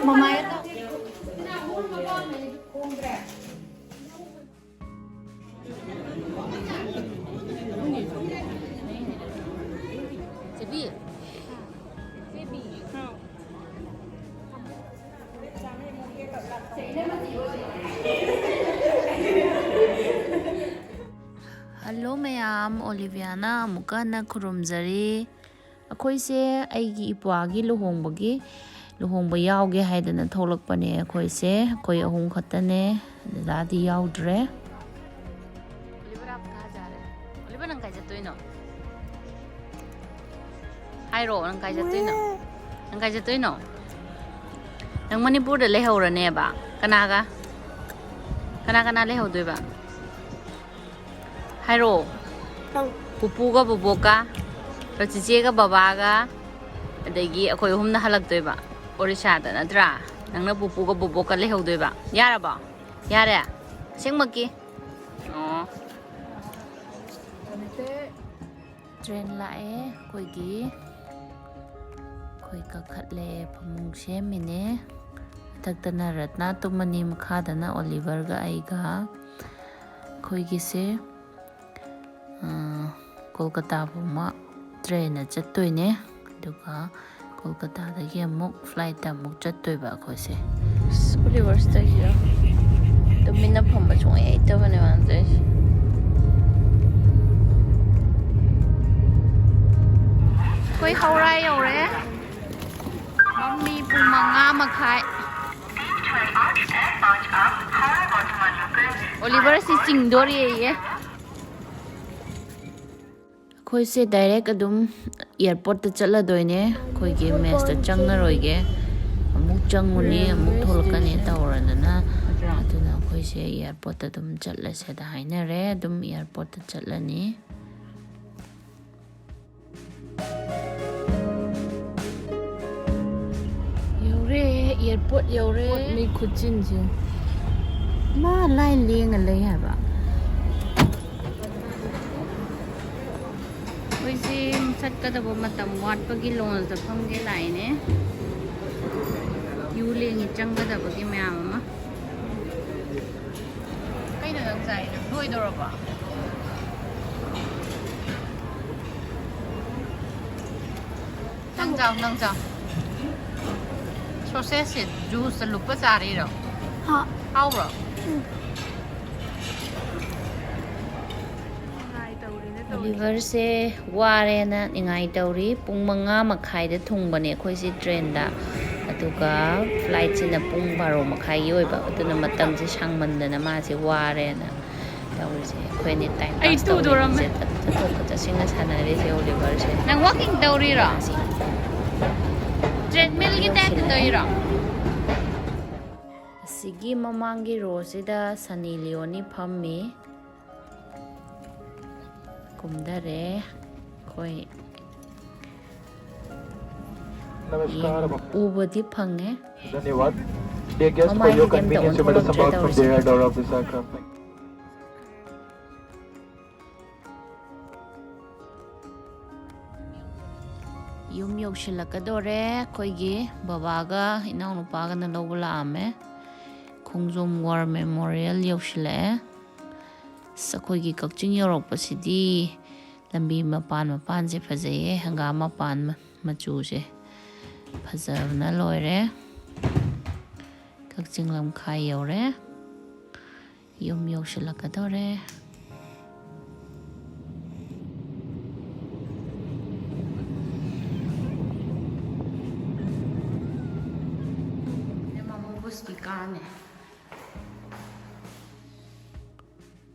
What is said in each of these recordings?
Mamãe tá. Cebi. Hello mayam, Oliviana amuka na khurumjari. Akoise aigi ipwagi luhongba yauge haidana tholakpane akoise akoi ahum khatane dadi yaudre. Oliver aap kaha ja rahe? Oliver nang kai jatoino? Hairo nang kai jatoino? Nang kai jatoino? Nang Manipur da lehorane ba? Kanaga? Kana lehodoi ba? Hairo. Pupuga buboka. Chichiga babaga. Adagi akoi humna halakdoi ba. Orisha da nadra. Nangna pupuga buboka lehodoi ba. Yara ba? Yara. Singmaki. Oh. Train lae koigi. Koi kakhatle pamung semine. Taktana ratna tumani makhadana Oliver ga aiga. Koigi se Kolkata buma train na chattoine aduga Kolkata dagi amuk flight ta amuk chattoiba akoise Oliver sta hira tumina phamba chung ai tabane wanjai koi haurai yaure mammi pung manga makhai Oliver si chingdori ye Koise direct adum airport ta chala doine koi ge mess ta changna roige amuk changuni amuk tholkani tawrana aduna koise airport ta dum chatla se da haina re adum airport ta chatlani yore airport yore mi khuchin ji ma lai leng lai ha ba Koise satkadaba matam watpagi lon ta phamge laine yulengi changgadabagi mayam ama kaina nang sai na loidoraba nang jaw process it juice lupa sari ro ha how ro Oliver se ware na ningai tauri pung manga makhai da thungbane khoi si train da aduga flight sina pung 12 makhai yoi ba aduna matam se sangmandana ma se ware na tauri se khoi ni time ai tu doram se thok ta singa sanare se Oliver se nang walking tauri ra treadmill gi ta tauri ra sigi mamangi ro se da Sunny Leone phammi kumdare koi नमस्कार ubadi phange धन्यवाद Dear guest, for your convenience, you made us about from the head door of this aircraft. yum yokshilakadore koigi babaga inaw nupaga na lawla ame khongjom war memorial yokshile sakoigi kakching yorok pasidi lambi mapan se phajaye hanga mapan machu se phajabna loire kakching lam khai yore yum yokshilakadore Speaker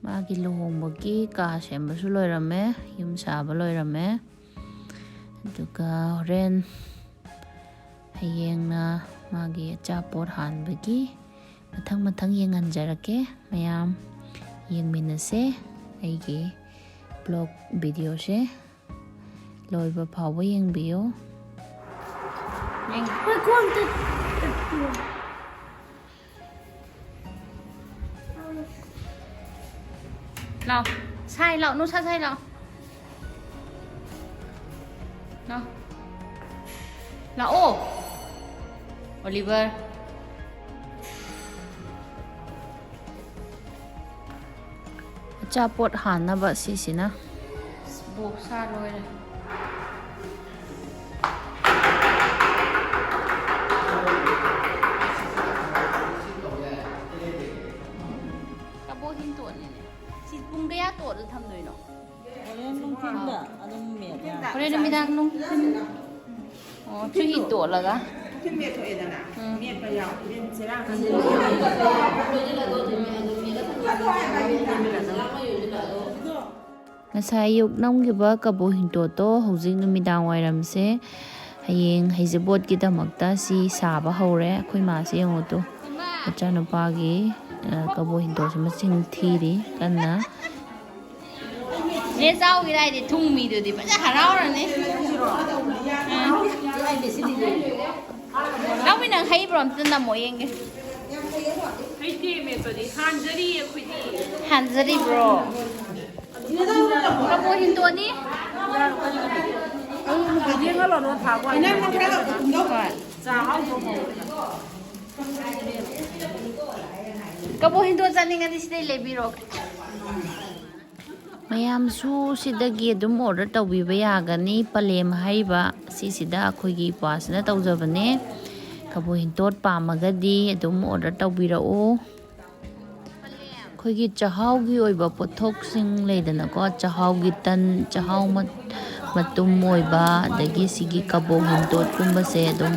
magi luhongbagi ka sembasu loirame yum saba loirame aduga horen hayengna magi achapot hanbagi mathang yenganjarake mayam yengminase aigi blog video se loiba phawa yengbiyo Nào, sai lọ, nó sai lọ. Nào. ꯂꯥꯛꯑꯣ Oliver ꯑꯆꯥꯄꯣꯠ ꯍꯥꯟꯅꯕ ꯁꯤꯁꯤꯅ ꯕꯣꯛ ꯁꯥ ꯂꯣꯏꯔꯦ ꯀꯕꯣꯛ ꯍꯤꯡꯇꯣꯠꯅꯤꯅꯦ ꯁꯤ ꯄꯨꯡ ꯀꯌꯥ ꯇꯣꯠꯂ ꯊꯝꯗꯣꯏꯅꯣ ꯍꯣꯔꯦꯟ ꯅꯨꯃꯤꯗꯥꯡ ꯅꯨꯡꯊꯤꯜ ꯑꯣ ꯆꯨꯍꯤ ꯇꯣꯠꯂꯒ ꯉꯁꯥꯏ ꯑꯌꯨꯛ ꯅꯝꯈꯤꯕ ꯀꯕꯣꯛ ꯍꯤꯡꯇꯣꯠꯇꯣ ꯍꯧꯖꯤꯛ ꯅꯨꯃꯤꯗꯥꯡ ꯋꯥꯏꯔꯝꯁꯦ ꯍꯌꯦꯡ ꯍꯩꯖꯤꯡꯄꯣꯠꯀꯤꯗꯃꯛꯇ ꯁꯤ ꯁꯥꯕ ꯍꯧꯔꯦ ꯑꯩꯈꯣꯏ ꯃꯥꯁꯦ ꯌꯦꯡꯉꯨꯇꯨ ꯃꯆꯥꯅꯨꯄꯥꯒꯤ ꯀꯕꯣꯛ ꯍꯤꯡꯇꯣꯠꯁꯦ ꯃꯁꯤꯡ ꯊꯤꯔꯤ ꯀꯟꯅ ꯅꯦ ꯆꯥꯎꯒꯤꯔꯥꯏꯗꯤ ꯊꯨꯡ ꯃꯤꯗꯨꯗꯤ ꯐꯖ ꯍꯔꯥꯎꯔꯅꯤ ꯅꯥꯎꯃꯤ ꯅꯪ ꯍꯩꯕ꯭ꯔꯣ ꯑꯝꯇ ꯅꯝꯃꯣ ꯌꯦꯡꯒꯦ ꯍꯩꯇꯦ ꯃꯦꯠꯄꯗꯤ ꯍꯥꯟꯖꯔꯤ ꯑꯩꯈꯣꯏꯗꯤ ꯍꯥꯟꯖꯔꯤꯕ꯭ꯔꯣ ꯀꯕꯣꯛ ꯍꯤꯡꯇꯣꯠꯅꯤ ꯌꯦꯡꯍꯜꯂꯣ ꯊꯥꯕ ꯍꯣꯏ ꯀꯕꯣꯛ ꯍꯤꯡꯇꯣꯠ ꯆꯥꯅꯤꯡꯉꯗꯤ ꯁꯤꯗꯩ ꯂꯩꯕꯤꯔꯣ ꯃꯌꯥꯝꯁꯨ ꯁꯤꯗꯒꯤ ꯑꯗꯨꯝ ꯑꯣꯔꯗꯔ ꯇꯧꯕꯤꯕ ꯌꯥꯒꯅꯤ ꯄꯂꯦꯝ ꯍꯥꯏꯔꯤꯕ ꯁꯤꯁꯤꯗ ꯑꯩꯈꯣꯏꯒꯤ ꯏꯄ꯭ꯋꯥꯁꯤꯅ ꯇꯧꯖꯕꯅꯦ ꯀꯕꯣꯛ ꯍꯤꯡꯇꯣꯠ ꯄꯥꯝꯃꯒꯗꯤ ꯑꯗꯨꯝ ꯑꯣꯔꯗꯔ ꯇꯧꯕꯤꯔꯛꯎ ꯑꯩꯈꯣꯏꯒꯤ ꯆꯥꯛꯍꯥꯎꯒꯤ ꯑꯣꯏꯕ ꯄꯣꯠꯊꯣꯛꯁꯤꯡ ꯂꯩꯗꯅꯀꯣ ꯆꯥꯛꯍꯥꯎꯒꯤ ꯇꯟ ꯆꯥꯛꯍꯥꯎ ꯃꯇꯨꯝ ꯑꯣꯏꯕ ꯑꯗꯒꯤ ꯁꯤꯒꯤ ꯀꯕꯣꯛ ꯍꯤꯡꯇꯣꯠꯀꯨꯝꯕꯁꯦ ꯑꯗꯨꯝ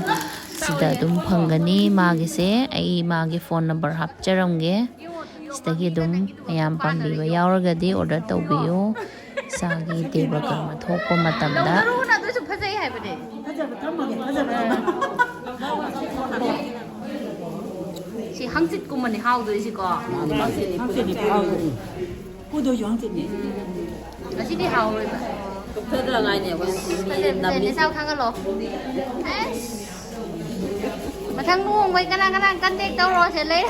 ꯁꯤꯗ ꯑꯗꯨꯝ ꯐꯪꯒꯅꯤ ꯃꯥꯒꯤꯁꯦ ꯑꯩ ꯃꯥꯒꯤ ꯐꯣꯟ ꯅꯝꯕꯔ ꯍꯥꯞꯆꯔꯝꯒꯦ ꯁꯤꯗꯒꯤ ꯑꯗꯨꯝ ꯃꯌꯥꯝ ꯄꯥꯝꯕꯤꯕ ꯌꯥꯎꯔꯒꯗꯤ ꯑꯣꯔꯗꯔ ꯇꯧꯕꯤꯌꯨ ꯏꯁꯥꯒꯤ ꯗꯦꯕ ꯀꯔꯃ ꯊꯣꯛꯄ ꯃꯇꯝꯗ ꯑꯗꯨꯁꯨ ꯐꯖꯩ ꯍꯥꯏꯕꯅꯦ ꯁꯤ ꯍꯪꯆꯤꯠꯀꯨꯝꯕꯅꯤ ꯍꯥꯎꯗꯣꯏꯁꯤꯀꯣ ꯉꯁꯤꯗꯤ ꯍꯥꯎꯔꯣꯏꯕ ꯐꯖꯩ ꯆꯥꯎ ꯊꯥꯡꯒꯠꯂꯣ ꯃꯊꯪ ꯂꯨꯍꯣꯡꯕꯩ ꯀꯅꯥ ꯀꯅꯥ ꯀꯟꯇꯦꯛ ꯇꯧꯔꯣꯁꯦ ꯂꯩ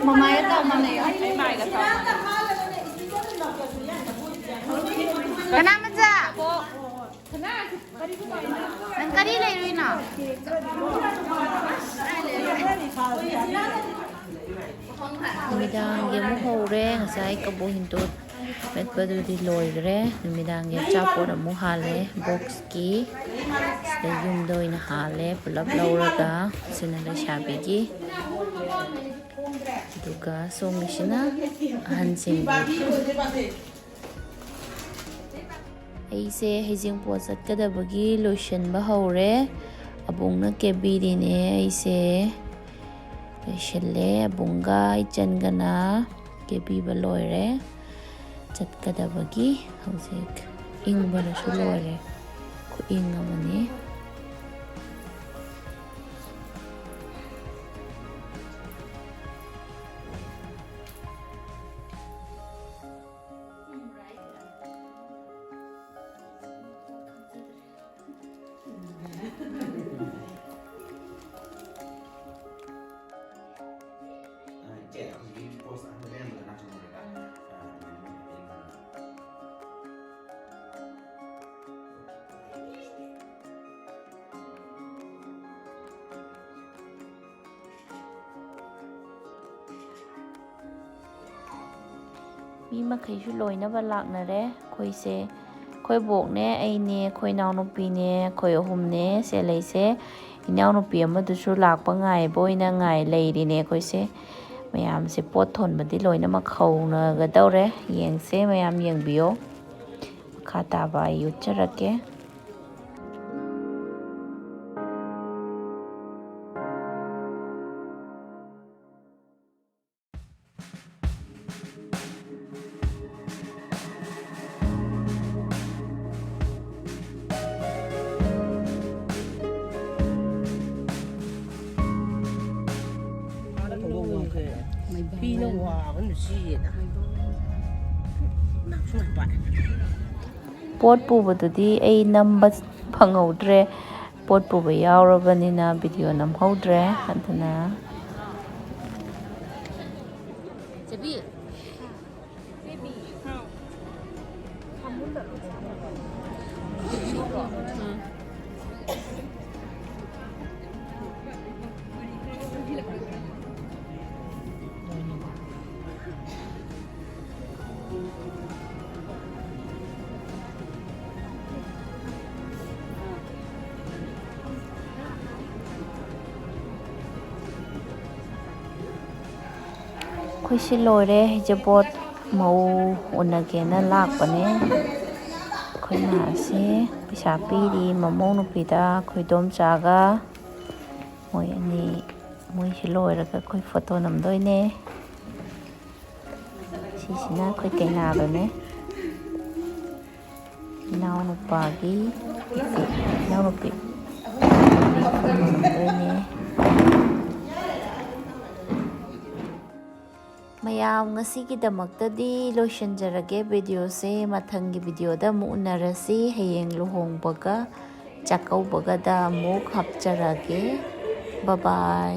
Mamaya tao mamaya. Ay maya tao. Kanama sa? Nang kari lay na. Numidang yung hore ngasay kabo hindot. Metpadudi loigre. Numidang yung chapor mo hale box ki. Sa yung doy na hale pulap lauraga sinala shabigi. Duga somisina hansin. ꯑꯩꯁꯦ ꯍꯩꯖꯤꯡꯄꯣꯠ ꯆꯠꯀꯗꯕꯒꯤ ꯂꯣꯏꯁꯤꯟꯕ ꯍꯧꯔꯦ ꯑꯕꯨꯡꯅ ꯀꯦꯕꯤꯔꯤꯅꯦ ꯑꯩꯁꯦ ꯂꯣꯏꯁꯤꯜꯂꯦ ꯑꯕꯨꯡꯒ ꯏꯆꯟꯒꯅ ꯀꯦꯕꯤꯕ ꯂꯣꯏꯔꯦ ꯆꯠꯀꯗꯕꯒꯤ ꯍꯧꯖꯤꯛ ꯏꯪꯕꯅꯁꯨ ꯂꯣꯏꯔꯦ ꯈꯨꯏꯪ ꯑꯃꯅꯤ ꯃꯤ ꯃꯈꯩꯁꯨ ꯂꯣꯏꯅꯕ ꯂꯥꯛꯅꯔꯦ ꯑꯩꯈꯣꯏꯁꯦ ꯑꯩꯈꯣꯏ ꯕꯣꯛꯅꯦ ꯑꯩꯅꯦ ꯑꯩꯈꯣꯏ ꯏꯅꯥꯎꯅꯨꯄꯤꯅꯦ ꯑꯩꯈꯣꯏ ꯑꯍꯨꯝꯅꯦ ꯁꯦ ꯂꯩꯁꯦ ꯏꯅꯥꯎꯅꯨꯄꯤ ꯑꯃꯗꯨꯁꯨ ꯂꯥꯛꯄ ꯉꯥꯏꯕ ꯑꯣꯏꯅ ꯂꯩꯔꯤꯅꯦ ꯑꯩꯈꯣꯏꯁꯦ ꯃꯌꯥꯝꯁꯦ ꯄꯣꯠ ꯊꯣꯟꯕꯗꯤ ꯂꯣꯏꯅꯃꯛ ꯍꯧꯅꯒꯗꯧꯔꯦ ꯌꯦꯡꯁꯦ ꯃꯌꯥꯝ ꯌꯦꯡꯕꯤꯌꯣ ꯃꯈꯥ ꯇꯥꯕ ꯑꯩ ꯎꯠꯆꯔꯛꯀꯦ ꯄꯣꯠ ꯄꯨꯕꯗꯨꯗꯤ ꯑꯩ ꯅꯝꯕ ꯐꯪꯍꯧꯗ꯭ꯔꯦ ꯄꯣꯠ ꯄꯨꯕ ꯌꯥꯎꯔꯕꯅꯤꯅ ꯚꯤꯗꯤꯑꯣ ꯅꯝꯍꯧꯗ꯭ꯔꯦ ꯑꯗꯨꯅ ꯑꯩꯈꯣꯏꯁꯤ ꯂꯣꯏꯔꯦ ꯍꯩꯖꯤꯡꯄꯣꯠ ꯃꯧ ꯎꯅꯒꯦꯅ ꯂꯥꯛꯄꯅꯦ ꯑꯩꯈꯣꯏ ꯃꯥꯁꯦ ꯄꯩꯁꯥ ꯄꯤꯔꯤ ꯃꯃꯧ ꯅꯨꯄꯤꯗ ꯑꯩꯈꯣꯏ ꯏꯗꯣꯝꯆꯥꯒ ꯃꯣꯏ ꯑꯅꯤ ꯃꯣꯏꯁꯤ ꯂꯣꯏꯔꯒ ꯑꯩꯈꯣꯏ ꯐꯣꯇꯣ ꯅꯝꯗꯣꯏꯅꯦ ꯁꯤꯁꯤꯅ ꯑꯩꯈꯣꯏ ꯀꯩꯅꯥꯗꯨꯅꯦ ꯏꯅꯥꯎꯅꯨꯄꯥꯒꯤ ꯏꯅꯥꯎꯅꯨꯄꯤ ꯅꯝꯗꯣꯏꯅꯦ ꯃꯌꯥꯝ ꯉꯁꯤꯒꯤꯗꯃꯛꯇꯗꯤ ꯂꯣꯏꯁꯤꯟꯖꯔꯒꯦ ꯚꯤꯗꯤꯑꯣꯁꯦ ꯃꯊꯪꯒꯤ ꯚꯤꯗꯤꯑꯣꯗ ꯑꯃꯨꯛ ꯎꯅꯔꯁꯤ ꯍꯌꯦꯡ ꯂꯨꯍꯣꯡꯕꯒ ꯆꯥꯛꯀꯧꯕꯒꯗ ꯑꯃꯨꯛ ꯍꯥꯞꯆꯔꯒꯦ ꯕꯥꯏ ꯕꯥꯏ